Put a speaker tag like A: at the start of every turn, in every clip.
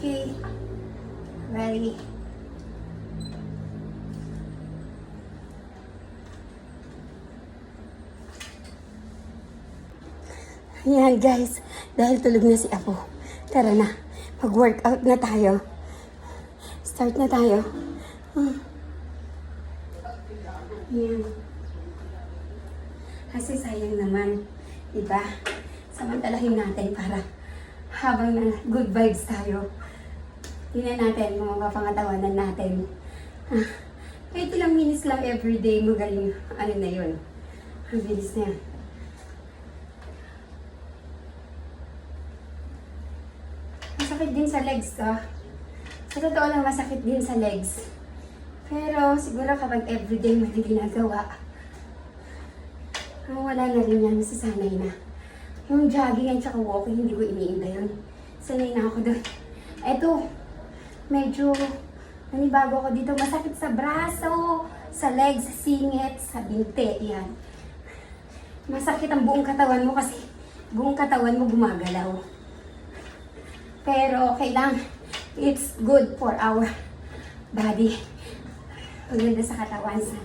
A: Okay, ready. Ayan guys, dahil tulog na si Apo. Tara na, mag-workout na tayo. Start na tayo. Ayan. Kasi sayang naman, diba? Samantalahin natin para habang na good vibes tayo. Tingnan natin kung mapapangatawanan natin. Kahit ilang minutes lang everyday, magaling. Ano na yun? Ang bilis na yan. Masakit din sa legs ko. Sa totoo lang, masakit din sa legs. Pero siguro kapag everyday mo din ginagawa, wala na rin yan, masasanay na. Yung jogging at saka walking, hindi ko iniinda yun. Sanay na ako doon. Eto, medyo nanibago ako dito. Masakit sa braso, sa legs, sa singit, sa binte. Yan. Masakit ang buong katawan mo kasi buong katawan mo gumagalaw. Pero okay lang. It's good for our body. Maganda sa katawan, sa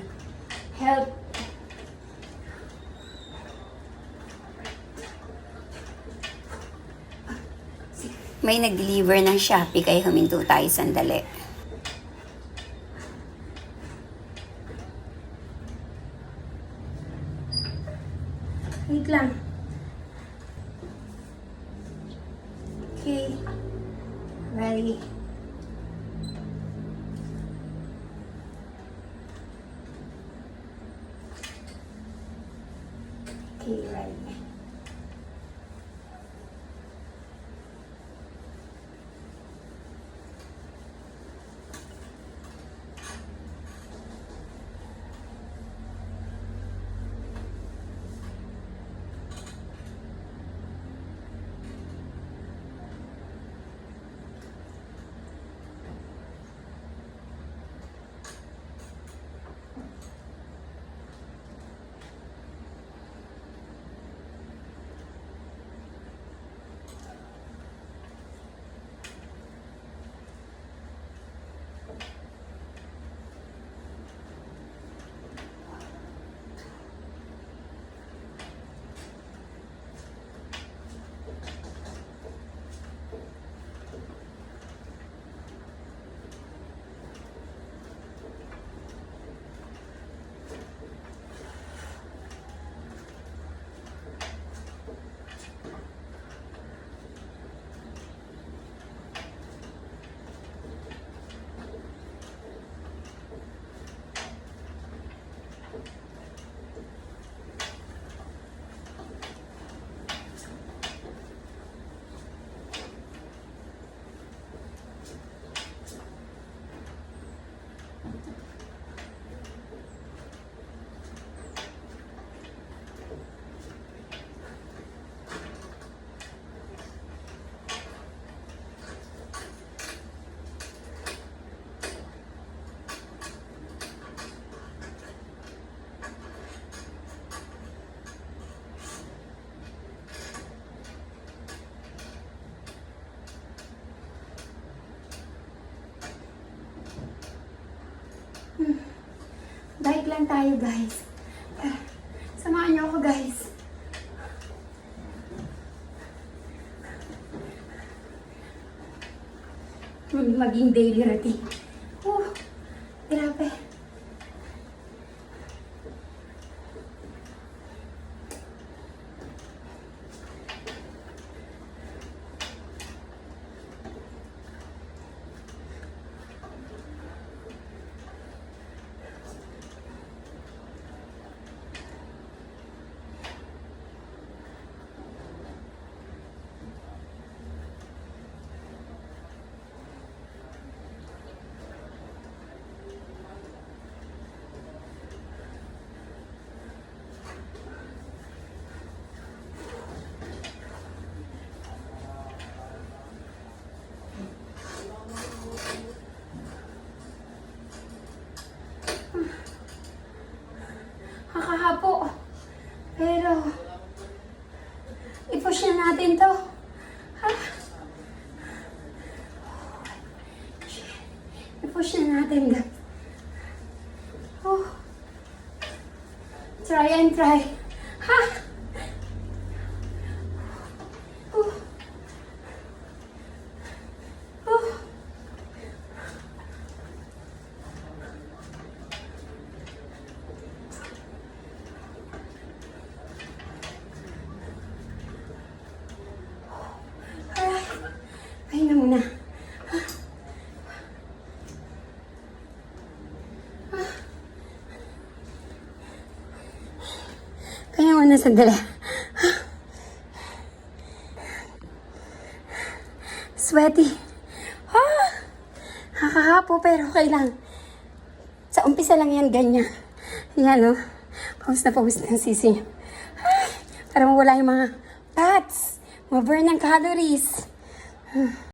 A: health.
B: May nag-deliver ng Shopee kaya huminto tayo sandali.
A: Wait lang. Okay. Ready. Okay, ready. Bike lang tayo, guys. Samahan niyo ako, guys. Maging daily routine. Grabe. Push na natin, guys. Oh. Try and try. Ha! Oh. Oh. Alright. Ay na muna. Kaya muna sandali. Sweaty. Nakakapo pero okay lang. Sa umpisa lang yan, ganyan. Yan, oh. Pause na ang sisi niya. Para mawala yung mga fats. Ma-burn ng calories.